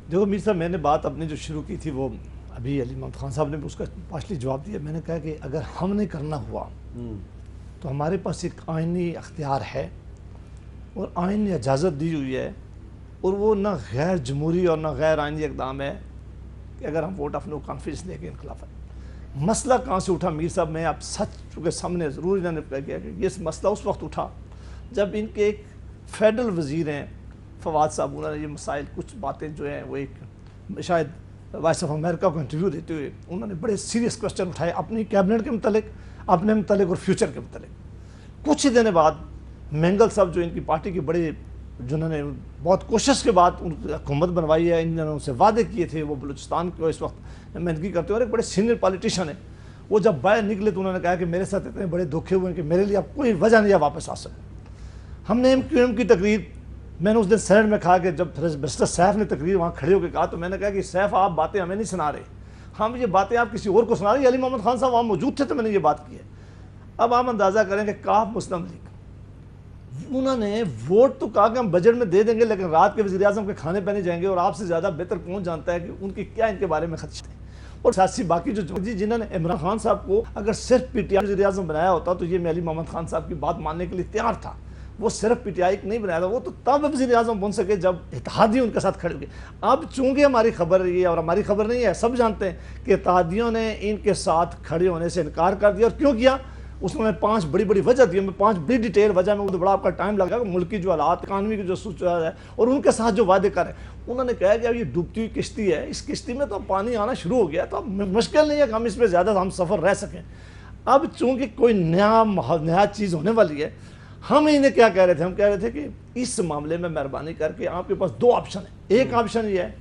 دیکھو میر صاحب, میں نے بات اپنی جو شروع کی تھی وہ ابھی علی محمد خان صاحب نے اس کا پارشلی جواب دیا. میں نے کہا کہ اگر ہم نے کرنا ہوا تو ہمارے پاس ایک آئینی اختیار ہے اور آئین نے اجازت دی ہوئی ہے, اور وہ نہ غیر جمہوری اور نہ غیر آئینی اقدام ہے کہ اگر ہم ووٹ آف نو کانفیڈنس دیں گے انقلاب. مسئلہ کہاں سے اٹھا میر صاحب, میں آپ سچ چونکہ سامنے ضرور انہوں نے کیا کہ یہ مسئلہ اس وقت اٹھا جب ان کے ایک فیڈرل وزیر ہیں فواد صاحب, انہوں نے یہ مسائل کچھ باتیں جو ہیں وہ ایک شاید وائس آف امریکہ کو انٹرویو دیتے ہوئے انہوں نے بڑے سیریس کوسچن اٹھائے اپنی کیبنٹ کے متعلق, اپنے متعلق اور فیوچر کے متعلق. کچھ ہی دن بعد مینگل صاحب جو ان کی پارٹی کے بڑے, جنہوں نے بہت کوشش کے بعد ان کی حکومت بنوائی ہے, انہوں نے ان سے وعدے کیے تھے, وہ بلوچستان کو اس وقت نمائندگی کرتے ہیں اور ایک بڑے سینئر پالیٹیشین ہیں, وہ جب باہر نکلے تو انہوں نے کہا کہ میرے ساتھ اتنے بڑے دھوکے ہوئے ہیں کہ میرے لیے اب کوئی وجہ نہیں ہے واپس آ سکے. ہم نے MQM کی تقریر, میں نے اس دن سینٹ میں کہا کہ جب مسٹر سیف نے تقریر وہاں کھڑے ہو کے کہا تو میں نے کہا کہ سیف آپ باتیں ہمیں نہیں سنا رہے, ہم یہ باتیں آپ کسی اور کو سنا رہے. علی محمد خان صاحب وہاں موجود تھے تو میں نے یہ بات کی ہے. اب آپ اندازہ کریں کہ کاف مسلم لیگ, انہوں نے ووٹ تو کہا کہ ہم بجٹ میں دے دیں گے لیکن رات کے وزیر اعظم کے کھانے پہنے جائیں گے, اور آپ سے زیادہ بہتر کون جانتا ہے کہ ان کی کیا ان کے بارے میں خدشے ہیں. اور سیاسی باقی جو جنہوں نے عمران خان صاحب کو اگر صرف PTI وزیر اعظم بنایا ہوتا تو یہ میں علی محمد خان صاحب کی بات ماننے کے لیے تیار تھا. وہ صرف PTI نہیں بنایا تھا, وہ تو تب وزیر اعظم بن سکے جب اتحادی ان کے ساتھ کھڑے ہوئے. اب چونکہ ہماری خبر یہ اور ہماری خبر نہیں ہے, سب جانتے ہیں کہ اتحادیوں نے ان کے ساتھ کھڑے ہونے سے انکار کر دیا. اور کیوں کیا, اس میں 5 بڑی وجہ دی, میں 5 بڑی ڈیٹیل وجہ میں, وہ تو بڑا آپ کا ٹائم لگا کہ ملک کی جو حالات, اکانومی کی جو سوچا ہے اور ان کے ساتھ جو وعدے کر رہے ہیں. انہوں نے کہا کہ اب یہ ڈوبتی ہوئی کشتی ہے, اس کشتی میں تو پانی آنا شروع ہو گیا, تو اب مشکل نہیں ہے کہ ہم اس میں زیادہ ہم سفر رہ سکیں. اب چونکہ کوئی نیا چیز ہونے والی ہے, ہم انہیں کیا کہہ رہے تھے, ہم کہہ رہے تھے کہ اس معاملے میں مہربانی کر کے آپ کے پاس 2 آپشن ہیں. ایک آپشن یہ ہے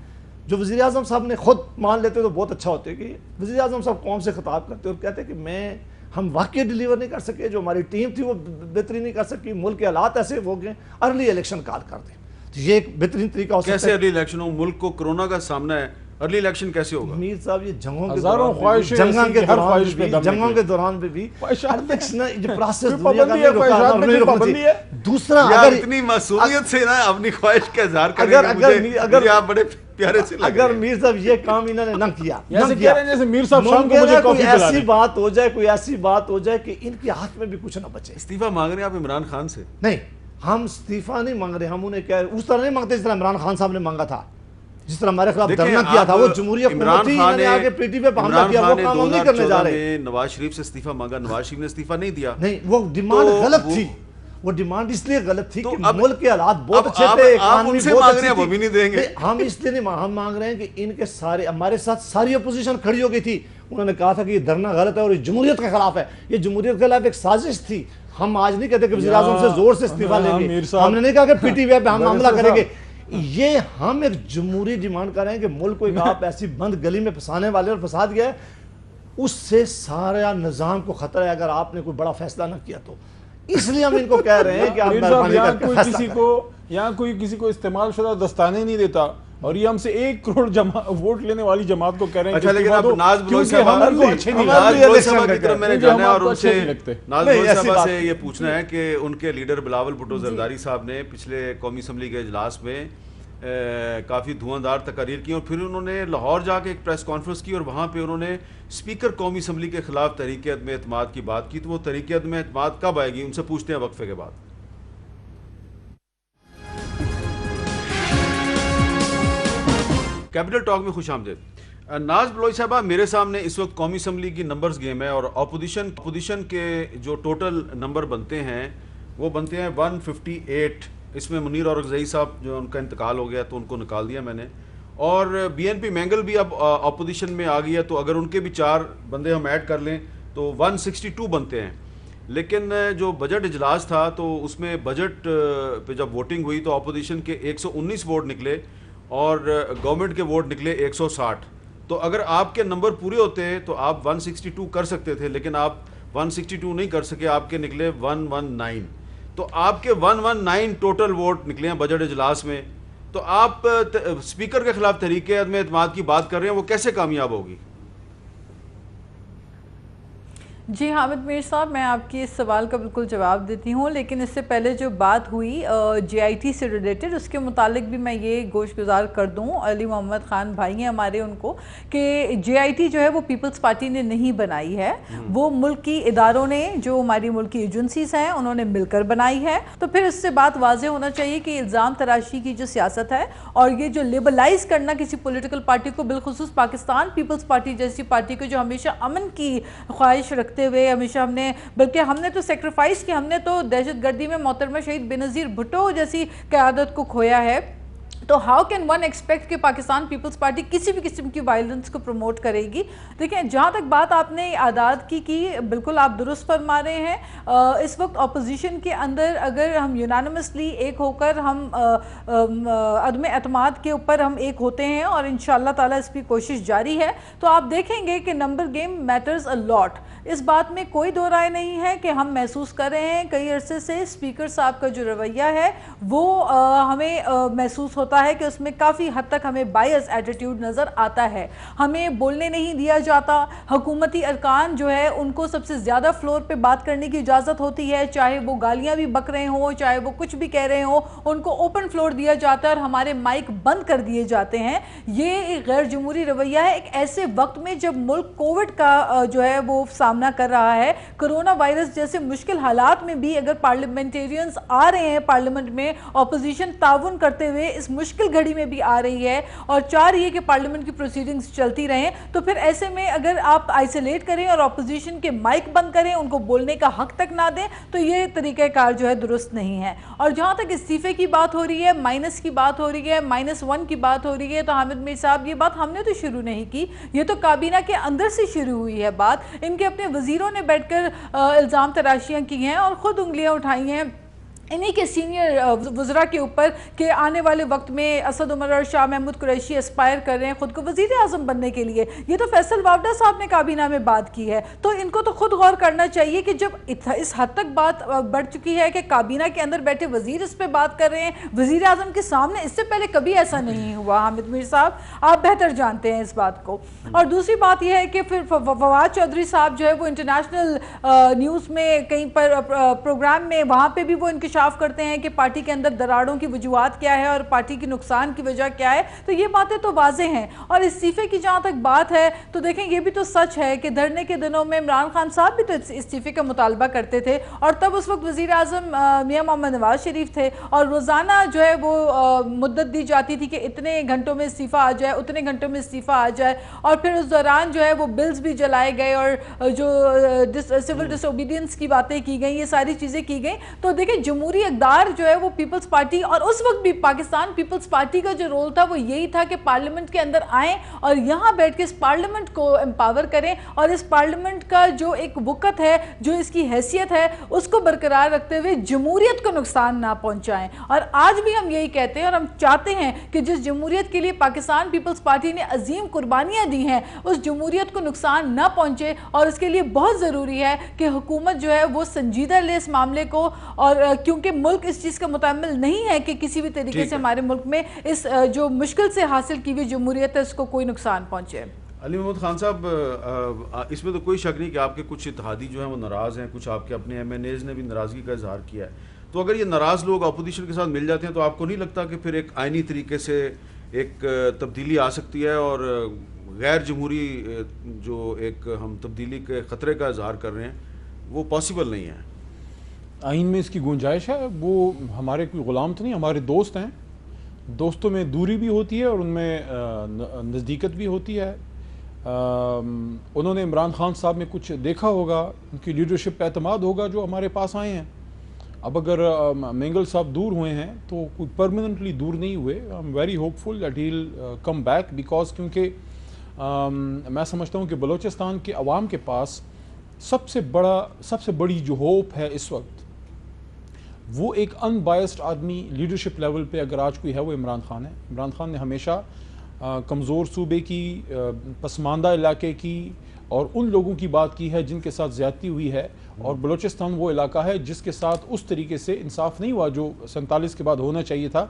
جو وزیر اعظم صاحب نے خود مان لیتے تو بہت اچھا ہوتے کہ وزیر اعظم صاحب قوم سے خطاب کرتے اور کہتے کہ ہم واقعی ڈیلیور نہیں کر سکے, جو ہماری ٹیم تھی وہ بہتری نہیں کر سکی, ملک کے حالات ایسے ہو گئے, ارلی الیکشن کال کر دیں. یہ ایک بہترین طریقہ ہو سکتا ہے. کیسے ارلی الیکشن ہو, ملک کو کرونا کا سامنا ہے, ارلی الیکشن کیسے ہوگا؟ میر صاحب یہ جنگوں کے دوران بھی دوسرا اتنی معصومیت سے نا اپنی خواہش کا اظہار کریں گے, آپ بڑے پیارے سے لگے. اگر میر صاحب یہ کام انہوں نے نہ کیا, کوئی ایسی بات ہو جائے کہ ان کے ہاتھ میں بھی کچھ نہ بچے. استعفیٰ مانگ رہے ہیں آپ عمران خان سے؟ نہیں, ہم استعفیٰ نہیں مانگ رہے, ہم انہیں کیا اس طرح نہیں مانگتے جس طرح عمران خان صاحب نے مانگا تھا, جس طرح ہمارے خلاف دھرنا کیا تھا. وہ جمہوریت حکومت تھی, انہوں نے آگے پیٹی پہ حملہ کیا, وہ کام ہم نہیں کرنے جا رہے. نواز شریف سے استعفیٰ مانگا, نواز شریف نے استعفیٰ نہیں دیا. نہیں, وہ ڈیمانڈ غلط تھی, وہ ڈیمانڈ اس لیے غلط تھی کہ ملک کے حالات بہت اچھے تھے, اکانومی بہت اچھی تھی, وہ بھی نہیں دیں گے. ہم اس لیے نہیں, ہم مانگ رہے ہیں کہ ان کے سارے ہمارے ساتھ ساری اپوزیشن کھڑی ہو گئی تھی. انہوں نے کہا تھا کہ یہ دھرنا غلط ہے اور یہ جمہوریت کے خلاف ہے, یہ جمہوریت کے خلاف ایک سازش تھی. ہم آج نہیں کہتے کہ وزیر اعظم سے زور سے استعفیٰ لیں گے, ہم نے نہیں کہا کہ PTI پہ ہم حملہ کریں گے. یہ ہم ایک جمہوری ڈیمانڈ کر رہے ہیں کہ ملک کو ایک آپ ایسی بند گلی میں پھنسانے والے اور پھنسا دیا ہے, اس سے سارا نظام کو خطرہ ہے اگر آپ نے کوئی بڑا فیصلہ نہ کیا تو. اس لیے ہم ان کو کہہ رہے ہیں کہ آپ کوئی کسی کو استعمال شدہ دستانے نہیں دیتا, اور یہ ہم سے 1 کروڑ ووٹ لینے والی جماعت کو کہہ رہے ہیں. اچھا, لیکن اب ناز بلوچ صاحبہ کی طرف میں نے جانا ہے اور ان سے ناز بلوچ صاحبہ سے یہ پوچھنا ہے کہ ان کے لیڈر بلاول بھٹو زرداری صاحب نے پچھلے قومی اسمبلی کے اجلاس میں کافی دھواندار تقاریر کی, اور پھر انہوں نے لاہور جا کے ایک پریس کانفرنس کی اور وہاں پہ انہوں نے اسپیکر قومی اسمبلی کے خلاف تحریک عدم اعتماد کی بات کی. تو وہ تحریک عدم اعتماد کب آئے گی, ان سے پوچھتے ہیں وقفے کے بعد. کیپٹل ٹاک میں خوش آمدید. ناز بلوچ صاحبہ, میرے سامنے اس وقت قومی اسمبلی کی نمبرز گیم ہے اور اپوزیشن کے جو ٹوٹل نمبر بنتے ہیں وہ بنتے ہیں 158. اس میں منیر اورکزئی صاحب جو ان کا انتقال ہو گیا تو ان کو نکال دیا میں نے, اور BNP مینگل بھی اب اپوزیشن میں آ گئی ہے, تو اگر ان کے بھی 4 بندے ہم ایڈ کر لیں تو 162 بنتے ہیں. لیکن جو بجٹ اجلاس تھا تو اس میں بجٹ پہ جب ووٹنگ ہوئی تو اپوزیشن کے 119 ووٹ نکلے اور گورنمنٹ کے ووٹ نکلے 160. تو اگر آپ کے نمبر پورے ہوتے تو آپ 162 کر سکتے تھے, لیکن آپ 162 نہیں کر سکے, آپ کے نکلے 119. تو آپ کے 119 ٹوٹل ووٹ نکلے ہیں بجٹ اجلاس میں, تو آپ اسپیکر کے خلاف تحریک عدم اعتماد کی بات کر رہے ہیں، وہ کیسے کامیاب ہوگی؟ جی حامد میر صاحب، میں آپ کی اس سوال کا بالکل جواب دیتی ہوں، لیکن اس سے پہلے جو بات ہوئی جے آئی ٹی سے ریلیٹڈ، اس کے متعلق بھی میں یہ گوش گزار کر دوں، علی محمد خان بھائی ہیں ہمارے، ان کو کہ جے آئی ٹی جو ہے وہ پیپلز پارٹی نے نہیں بنائی ہے، وہ ملکی اداروں نے، جو ہماری ملکی ایجنسیز ہیں، انہوں نے مل کر بنائی ہے۔ تو پھر اس سے بات واضح ہونا چاہیے کہ الزام تراشی کی جو سیاست ہے اور یہ جو لیبلائز کرنا کسی پولیٹیکل پارٹی کو، بالخصوص پاکستان پیپلز پارٹی جیسی پارٹی کو جو ہمیشہ امن کی خواہش رکھتے ہوئے ہمیشہ بلکہ ہم نے تو سیکریفائس کی، ہم نے تو دہشت گردی میں محترمہ شہید بینظیر بھٹو جیسی قیادت کو کھویا ہے، تو ہاؤ کین ون ایکسپیکٹ کہ پاکستان پیپلز پارٹی کسی بھی قسم کی وائلنس کو پروموٹ کرے گی؟ دیکھیں، جہاں تک بات آپ نے اعداد کی بالکل آپ درست فرما رہے ہیں۔ اس وقت اپوزیشن کے اندر اگر ہم یونانیمسلی ایک ہو کر ہم عدم اعتماد کے اوپر ہم ایک ہوتے ہیں، اور انشاءاللہ تعالیٰ اس کی کوشش جاری ہے، تو آپ دیکھیں گے کہ نمبر گیم میٹرز اے لاٹ۔ اس بات میں کوئی دو رائے نہیں ہے کہ ہم محسوس کر رہے ہیں کئی عرصے سے اسپیکر صاحب کا جو رویہ ہے وہ ہمیں محسوس ہوتا ہے کہ اس میں کافی حد تک ہمیں بائیس ایٹیٹیوڈ نظر آتا ہے، ہمیں بولنے نہیں دیا جاتا، حکومتی ارکان جو ہے ان کو سب سے زیادہ فلور پہ بات کرنے کی اجازت ہوتی ہے، چاہے وہ گالیاں بھی بک رہے ہوں، چاہے وہ کچھ بھی کہہ رہے ہوں، ان کو اوپن فلور دیا جاتا ہے اور ہمارے مائک بند کر دیے جاتے ہیں۔ یہ ایک غیر جمہوری رویہ ہے، ایک ایسے وقت میں جب ملک کووڈ کا جو ہے وہ سامنا کر رہا ہے، کرونا وائرس جیسے مشکل حالات میں بھی اگر پارلیمنٹیرینز آ رہے ہیں پارلیمنٹ میں، اپوزیشن تعاون کرتے ہوئے اس مشکل گھڑی میں بھی آ رہی ہے اور چاہ رہی ہے کہ پارلیمنٹ کی پروسیڈنگز چلتی رہیں، تو پھر ایسے میں اگر آپ آئسولیٹ کریں اور اپوزیشن کے مائک بند کریں، ان کو بولنے کا حق تک نہ دیں، تو یہ طریقہ کار جو ہے درست نہیں ہے۔ اور جہاں تک استعفے کی بات ہو رہی ہے، مائنس کی بات ہو رہی ہے، -1 کی بات ہو رہی ہے، تو حامد میر صاحب یہ بات ہم نے تو شروع نہیں کی، یہ تو کابینہ کے اندر سے شروع ہوئی ہے بات۔ ان کے اپنے وزیروں نے بیٹھ کر الزام تراشیاں کی ہیں اور خود انگلیاں اٹھائی ہیں انہی کے سینئر وزراء کے اوپر کہ آنے والے وقت میں اسد عمر اور شاہ محمود قریشی اسپائر کر رہے ہیں خود کو وزیر اعظم بننے کے لیے۔ یہ تو فیصل واوڈہ صاحب نے کابینہ میں بات کی ہے، تو ان کو تو خود غور کرنا چاہیے کہ جب اس حد تک بات بڑھ چکی ہے کہ کابینہ کے اندر بیٹھے وزیر اس پہ بات کر رہے ہیں وزیر اعظم کے سامنے، اس سے پہلے کبھی ایسا نہیں ہوا۔ حامد میر صاحب آپ بہتر جانتے ہیں اس بات کو۔ اور دوسری بات یہ ہے کہ پھر فواد چودھری صاحب جو ہے وہ انٹرنیشنل نیوز میں کہیں پر پروگرام میں وہاں پہ بھی وہ انکشاف کرتے ہیں کہ پارٹی کے اندر دراڑوں کی وجوہات کیا ہے اور پارٹی کی نقصان کی وجہ کیا ہے، تو یہ باتیں تو واضح ہیں۔ اور استعفے کی جہاں تک بات ہے تو دیکھیں یہ بھی تو سچ ہے کہ دھرنے کے دنوں میں عمران خان صاحب بھی تو استعفے کا مطالبہ کرتے تھے، اور تب اس وقت وزیر اعظم میاں محمد نواز شریف تھے، اور روزانہ جو ہے وہ مدت دی جاتی تھی کہ اتنے گھنٹوں میں استعفیٰ آ جائے، اتنے گھنٹوں میں استعفیٰ آ جائے، اور پھر اس دوران جو ہے وہ بلز بھی جلائے گئے اور جو سول ڈس اوبیڈینس کی باتیں کی گئیں، یہ ساری چیزیں کی گئیں۔ تو دیکھیں جمہوری اقدار جو ہے وہ پیپلز پارٹی، اور اس وقت بھی پاکستان پیپلز پارٹی کا جو رول تھا وہ یہی تھا کہ پارلیمنٹ کے اندر آئیں اور یہاں بیٹھ کے اس پارلیمنٹ کو امپاور کریں اور اس پارلیمنٹ کا جو ایک وقت ہے، جو اس کی حیثیت ہے، اس کو برقرار رکھتے ہوئے جمہوریت کو نقصان نہ پہنچائیں۔ اور آج بھی ہم یہی کہتے ہیں اور ہم چاہتے ہیں کہ جس جمہوریت کے لیے پاکستان پیپلز پارٹی نے عظیم قربانیاں دی ہیں اس جمہوریت کو نقصان نہ پہنچے، اور اس کے لیے بہت ضروری ہے کہ حکومت جو ہے وہ سنجیدہ لے اس معاملے کو، اور کیونکہ ملک اس چیز کا متحمل نہیں ہے کہ کسی بھی طریقے سے ہمارے ملک میں اس جو مشکل سے حاصل کی ہوئی جمہوریت ہے اس کو کوئی نقصان پہنچے۔ علی محمد خان صاحب، اس میں تو کوئی شک نہیں کہ آپ کے کچھ اتحادی جو ہیں وہ ناراض ہیں، کچھ آپ کے اپنے ایم این ایز نے بھی ناراضگی کا اظہار کیا ہے، تو اگر یہ ناراض لوگ اپوزیشن کے ساتھ مل جاتے ہیں تو آپ کو نہیں لگتا کہ پھر ایک آئینی طریقے سے ایک تبدیلی آ سکتی ہے اور غیر جمہوری جو ایک ہم تبدیلی کے خطرے کا اظہار کر رہے ہیں وہ پاسبل نہیں ہے؟ آئین میں اس کی گنجائش ہے، وہ ہمارے کوئی غلام تو نہیں، ہمارے دوست ہیں، دوستوں میں دوری بھی ہوتی ہے اور ان میں نزدیکت بھی ہوتی ہے۔ انہوں نے عمران خان صاحب میں کچھ دیکھا ہوگا، ان کی لیڈرشپ پہ اعتماد ہوگا جو ہمارے پاس آئے ہیں۔ اب اگر مینگل صاحب دور ہوئے ہیں تو کوئی پرماننٹلی دور نہیں ہوئے، I am very hopeful that he will come back, because کیونکہ میں سمجھتا ہوں کہ بلوچستان کے عوام کے پاس سب سے بڑی جو ہوپ ہے اس وقت وہ ایک ان بائسڈ آدمی لیڈرشپ لیول پہ اگر آج کوئی ہے وہ عمران خان ہے۔ عمران خان نے ہمیشہ کمزور صوبے کی، پسماندہ علاقے کی اور ان لوگوں کی بات کی ہے جن کے ساتھ زیادتی ہوئی ہے، اور بلوچستان وہ علاقہ ہے جس کے ساتھ اس طریقے سے انصاف نہیں ہوا جو 47 کے بعد ہونا چاہیے تھا۔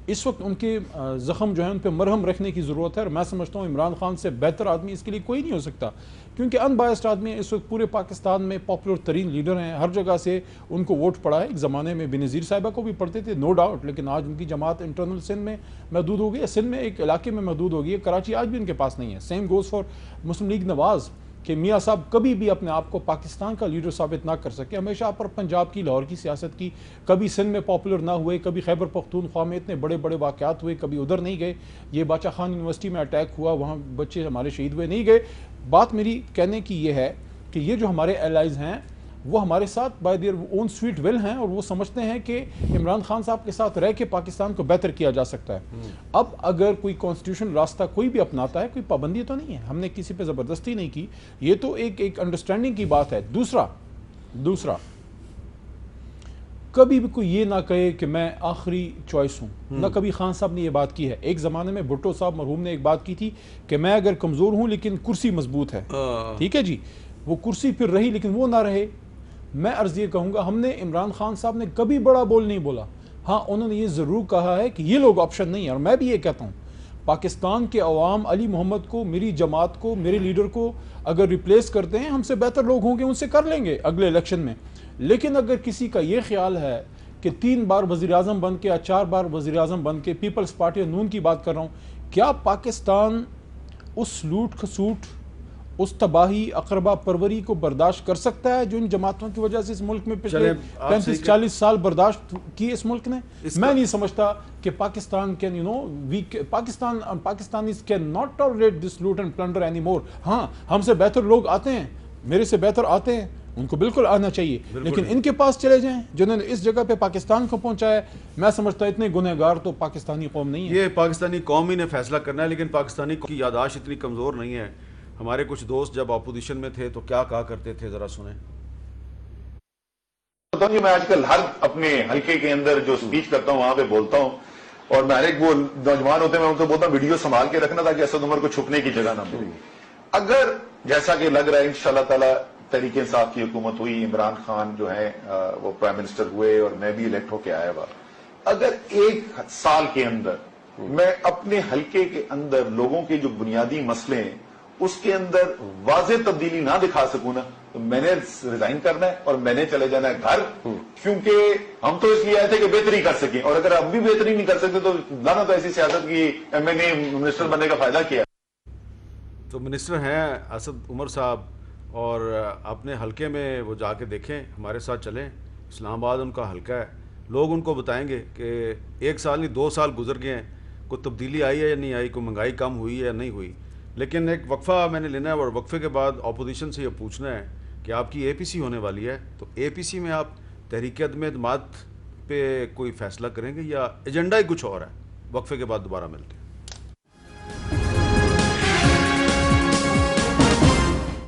اس وقت ان کے زخم جو ہیں ان پہ مرہم رکھنے کی ضرورت ہے، اور میں سمجھتا ہوں عمران خان سے بہتر آدمی اس کے لیے کوئی نہیں ہو سکتا، کیونکہ ان بائسڈ آدمی ہیں، اس وقت پورے پاکستان میں پاپولر ترین لیڈر ہیں، ہر جگہ سے ان کو ووٹ پڑا ہے. ایک زمانے میں بینظیر صاحبہ کو بھی پڑھتے تھے نو ڈاؤٹ، لیکن آج ان کی جماعت انٹرنل سندھ میں محدود ہو گئی ہے، سندھ میں ایک علاقے میں محدود ہو گئی ہے، کراچی آج بھی ان کے پاس نہیں ہے. Same goes for Muslim League Nawaz کہ میاں صاحب کبھی بھی اپنے آپ کو پاکستان کا لیڈر ثابت نہ کر سکے، ہمیشہ پر پنجاب کی لاہور کی سیاست کی، کبھی سندھ میں پاپولر نہ ہوئے، کبھی خیبر پختونخوا میں اتنے بڑے بڑے واقعات ہوئے کبھی ادھر نہیں گئے. یہ باچا خان یونیورسٹی میں اٹیک ہوا وہاں بچے ہمارے شہید ہوئے نہیں گئے. بات میری کہنے کی یہ ہے کہ یہ جو ہمارے الائز ہیں وہ ہمارے ساتھ بائی دیئر اون سویٹ ول ہیں، اور وہ سمجھتے ہیں کہ عمران خان صاحب کے ساتھ رہ کے پاکستان کو بہتر کیا جا سکتا ہے. اب اگر کوئی کانسٹیٹیوشن راستہ کوئی بھی اپناتا ہے، کوئی پابندی تو نہیں ہے، ہم نے کسی پہ زبردستی نہیں کی، یہ تو ایک انڈرسٹینڈنگ کی بات ہے. دوسرا کبھی بھی کوئی یہ نہ کہے کہ میں آخری چوائس ہوں، نہ کبھی خان صاحب نے یہ بات کی ہے. ایک زمانے میں بھٹو صاحب مرحوم نے ایک بات کی تھی کہ میں اگر کمزور ہوں لیکن کرسی مضبوط ہے، ٹھیک ہے جی، وہ کرسی پھر رہی لیکن وہ نہ رہے. میں عرض یہ کہوں گا، ہم نے عمران خان صاحب نے کبھی بڑا بول نہیں بولا. ہاں انہوں نے یہ ضرور کہا ہے کہ یہ لوگ آپشن نہیں ہیں، اور میں بھی یہ کہتا ہوں پاکستان کے عوام علی محمد کو، میری جماعت کو، میرے لیڈر کو اگر ریپلیس کرتے ہیں، ہم سے بہتر لوگ ہوں گے، ان سے کر لیں گے اگلے الیکشن میں. لیکن اگر کسی کا یہ خیال ہے کہ 3 بار وزیر اعظم بن کے یا 4 بار وزیر اعظم بن کے، پیپلز پارٹی نون کی بات کر رہا ہوں، کیا پاکستان اس لوٹ کھسوٹ، اس تباہی اقربا پروری کو برداشت کر سکتا ہے جو ان جماعتوں کی وجہ سے اس ملک میں پچھلے 35-40 سال برداشت کی اس ملک نے؟ میں نہیں سمجھتا کہ Pakistan can Pakistanis can not tolerate this loot and plunder any more. ہاں ہم سے بہتر لوگ آتے ہیں، میرے سے بہتر آتے ہیں، ان کو بالکل آنا چاہیے، لیکن ان کے پاس چلے جائیں جنہوں نے اس جگہ پہ پاکستان کو پہنچایا. میں سمجھتا اتنے گنہگار تو پاکستانی قوم نہیں ہے. یہ پاکستانی قوم ہی نے فیصلہ کرنا ہے، لیکن پاکستانی کی یادداشت اتنی کمزور نہیں ہے. ہمارے کچھ دوست جب اپوزیشن میں تھے تو کیا کہا کرتے تھے، ذرا سنیں. میں آج کل ہر اپنے حلقے کے اندر جو سپیچ کرتا ہوں وہاں پہ بولتا ہوں، اور میں ہر ایک وہ نوجوان ہوتے ہیں میں ان سے بولتا ہوں ویڈیو سنبھال کے رکھنا تاکہ اسد عمر کو چھپنے کی جگہ نہ ملے. اگر جیسا کہ لگ رہا ہے انشاءاللہ تعالی تحریک انصاف کی حکومت ہوئی، عمران خان جو ہے وہ پرائم منسٹر ہوئے اور میں بھی الیکٹ ہو کے آیا ہوا، اگر 1 سال کے اندر میں اپنے حلقے کے اندر لوگوں کے جو بنیادی مسئلے ہیں اس کے اندر واضح تبدیلی نہ دکھا سکوں نا، تو میں نے ریزائن کرنا ہے اور میں نے چلے جانا ہے گھر، کیونکہ ہم تو اس لیے آئے تھے کہ بہتری کر سکیں، اور اگر اب بھی بہتری نہیں کر سکتے تو لانا تو ایسی سیاست کی ایم این اے منسٹر بننے کا فائدہ کیا. تو منسٹر ہیں اسد عمر صاحب، اور اپنے حلقے میں وہ جا کے دیکھیں، ہمارے ساتھ چلیں. اسلام آباد ان کا حلقہ ہے، لوگ ان کو بتائیں گے کہ 1 سال نہیں 2 سال گزر گئے ہیں، کوئی تبدیلی آئی ہے یا نہیں آئی، کوئی مہنگائی کم ہوئی ہے یا نہیں ہوئی. لیکن ایک وقفہ میں نے لینا ہے، اور وقفے کے بعد اپوزیشن سے یہ پوچھنا ہے کہ آپ کی اے پی سی ہونے والی ہے، تو اے پی سی میں آپ تحریک عدم اعتماد پہ کوئی فیصلہ کریں گے یا ایجنڈا ہی کچھ اور ہے؟ وقفے کے بعد دوبارہ ملتے ہیں.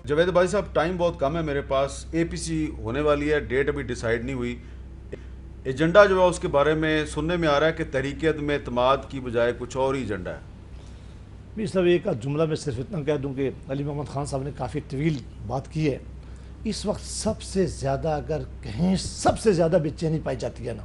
جاوید بھائی صاحب، ٹائم بہت کم ہے میرے پاس. اے پی سی ہونے والی ہے، ڈیٹ ابھی ڈیسائیڈ نہیں ہوئی. ایجنڈا جو ہے اس کے بارے میں سننے میں آ رہا ہے کہ تحریک عدم اعتماد کی بجائے کچھ اور ہی ایجنڈا ہے. میر صاحب ایک جملہ میں صرف اتنا کہہ دوں کہ علی محمد خان صاحب نے کافی طویل بات کی ہے. اس وقت سب سے زیادہ اگر کہیں سب سے زیادہ بے چینی پائی جاتی ہے نا،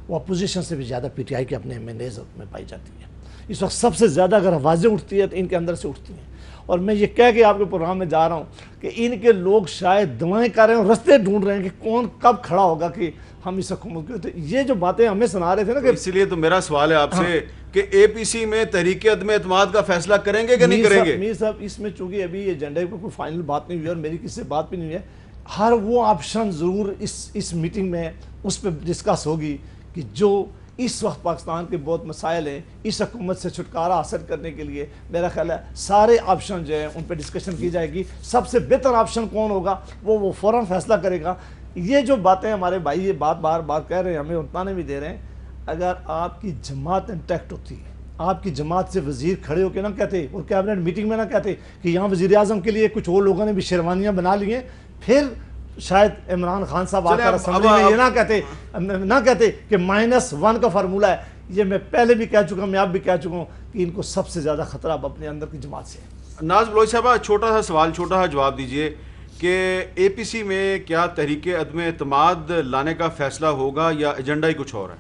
وہ اپوزیشن سے بھی زیادہ پی ٹی آئی کے اپنے ایم این ایز میں پائی جاتی ہے. اس وقت سب سے زیادہ اگر آوازیں اٹھتی ہے تو ان کے اندر سے اٹھتی ہیں. اور میں یہ کہہ کے آپ کے پروگرام میں جا رہا ہوں کہ ان کے لوگ شاید دعائیں کر رہے ہیں اور رستے ڈھونڈ رہے ہیں کہ کون کب کھڑا ہوگا کہ ہم اس حکومت کو. تو یہ جو باتیں ہمیں سنا رہے تھے نا کہ اسی لیے تو میرا سوال ہے آپ سے کہ اے پی سی میں تحریک عدم اعتماد کا فیصلہ کریں گے کہ نہیں کریں گے؟ میر صاحب اس میں چونکہ ابھی ایجنڈے پر کوئی فائنل بات نہیں ہوئی اور میری کسی سے بات بھی نہیں ہوئی ہے، ہر وہ آپشن ضرور اس میٹنگ میں اس پہ ڈسکس ہوگی کہ جو اس وقت پاکستان کے بہت مسائل ہیں، اس حکومت سے چھٹکارا حاصل کرنے کے لیے میرا خیال ہے سارے آپشن جو ہیں ان پہ ڈسکشن کی جائے گی. سب سے بہتر آپشن کون ہوگا وہ فوراً فیصلہ کرے گا. یہ جو باتیں ہمارے بھائی یہ بات بار بار کہہ رہے ہیں، ہمیں اتانے بھی دے رہے ہیں، اگر آپ کی جماعت انٹیکٹ ہوتی ہے، آپ کی جماعت سے وزیر کھڑے ہو کے نہ کہتے اور کیبنٹ میٹنگ میں نہ کہتے کہ یہاں وزیر اعظم کے لیے کچھ اور لوگوں نے بھی شیروانیاں بنا لی ہیں، پھر شاید عمران خان صاحب آ کر اسمبلی میں یہ نہ کہتے کہ -1 کا فارمولہ ہے. یہ میں پہلے بھی کہہ چکا ہوں، میں اب بھی کہہ چکا ہوں کہ ان کو سب سے زیادہ خطرہ اب اپنے اندر کی جماعت سے ہے. ناز بلوچ صاحبہ، چھوٹا سا سوال، چھوٹا سا جواب دیجئے کہ اے پی سی میں کیا تحریک عدم اعتماد لانے کا فیصلہ ہوگا یا ایجنڈا ہی کچھ اور ہے؟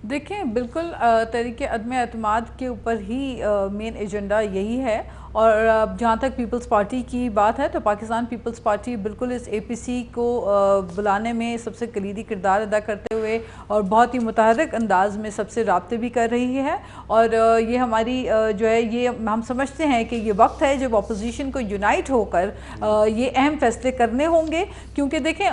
دیکھیں بالکل تحریک عدم اعتماد کے اوپر ہی مین ایجنڈا یہی ہے، اور جہاں تک پیپلز پارٹی کی بات ہے تو پاکستان پیپلز پارٹی بالکل اس اے پی سی کو بلانے میں سب سے کلیدی کردار ادا کرتے ہوئے اور بہت ہی متحرک انداز میں سب سے رابطے بھی کر رہی ہے، اور یہ ہماری جو ہے یہ ہم سمجھتے ہیں کہ یہ وقت ہے جب اپوزیشن کو یونائٹ ہو کر یہ اہم فیصلے کرنے ہوں گے، کیونکہ دیکھیں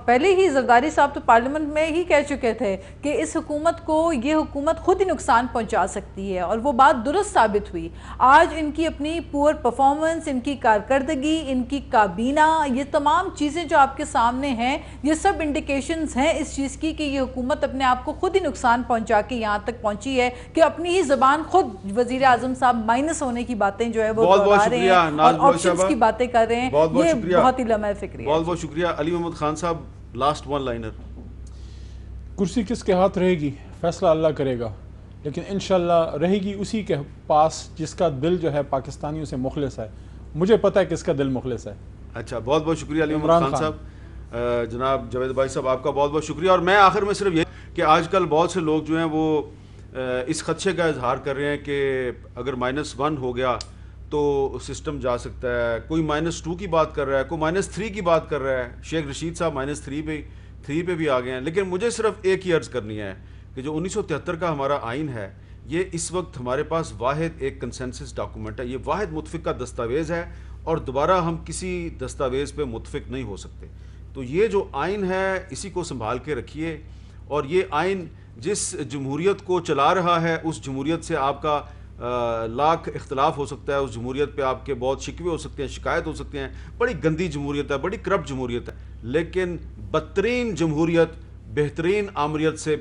پہلے ہی زرداری صاحب تو پارلیمنٹ میں ہی کہہ چکے تھے کہ اس حکومت کو یہ حکومت خود ہی نقصان پہنچا سکتی ہے، اور وہ بات درست ثابت ہوئی۔ آج ان کی اپنی پور پرفارمنس، ان کی کارکردگی، ان کی کابینہ، یہ تمام چیزیں جو آپ کے سامنے ہیں، یہ سب انڈیکیشنز ہیں اس چیز کی کہ یہ حکومت اپنے آپ کو خود ہی نقصان پہنچا کے یہاں تک پہنچی ہے کہ اپنی ہی زبان خود وزیر اعظم صاحب مائنس ہونے کی باتیں جو ہے وہ دہرا رہے ہیں اور آپشنز کی باتیں کر رہے ہیں، یہ بہت ہی لمحہ فکری ہے۔ بہت بہت شکریہ۔ علی محمد خان صاحب، لاسٹ ون لائنر۔ کرسی کس کے ہاتھ رہے گی فیصلہ اللہ کرے گا، لیکن انشاءاللہ رہے گی اسی کے پاس جس کا دل جو ہے پاکستانیوں سے مخلص ہے۔ مجھے پتہ ہے کس کا دل مخلص ہے۔ اچھا، بہت بہت شکریہ علی محمد خان صاحب۔ جناب جاوید بھائی صاحب، آپ کا بہت بہت شکریہ۔ اور میں آخر میں صرف یہ کہ آج کل بہت سے لوگ جو ہیں وہ اس خدشے کا اظہار کر رہے ہیں کہ اگر -1 ہو گیا تو سسٹم جا سکتا ہے، کوئی -2 کی بات کر رہا ہے، کوئی -3 کی بات کر رہا ہے۔ شیخ رشید صاحب -3 پہ بھی آ گئے ہیں، لیکن مجھے صرف ایک ہی عرض کرنی ہے کہ جو 1973 کا ہمارا آئین ہے، یہ اس وقت ہمارے پاس واحد ایک کنسنسس ڈاکومنٹ ہے، یہ واحد متفقہ دستاویز ہے، اور دوبارہ ہم کسی دستاویز پہ متفق نہیں ہو سکتے۔ تو یہ جو آئین ہے اسی کو سنبھال کے رکھیے، اور یہ آئین جس جمہوریت کو چلا رہا ہے اس جمہوریت سے آپ کا لاکھ اختلاف ہو سکتا ہے، اس جمہوریت پہ آپ کے بہت شکوے ہو سکتے ہیں، شکایت ہو سکتے ہیں، بڑی گندی جمہوریت ہے، بڑی کرپٹ جمہوریت ہے، لیکن بدترین جمہوریت بہترین آمریت سے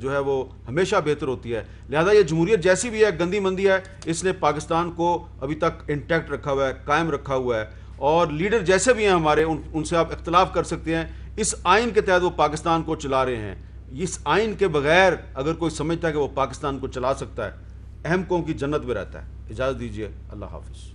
جو ہے وہ ہمیشہ بہتر ہوتی ہے۔ لہذا یہ جمہوریت جیسی بھی ہے، گندی مندی ہے، اس نے پاکستان کو ابھی تک انٹیکٹ رکھا ہوا ہے، قائم رکھا ہوا ہے، اور لیڈر جیسے بھی ہیں ہمارے ان سے آپ اختلاف کر سکتے ہیں، اس آئین کے تحت وہ پاکستان کو چلا رہے ہیں۔ اس آئین کے بغیر اگر کوئی سمجھتا ہے کہ وہ پاکستان کو چلا سکتا ہے، اہم قوم کی جنت میں رہتا ہے۔ اجازت دیجیے، اللہ حافظ۔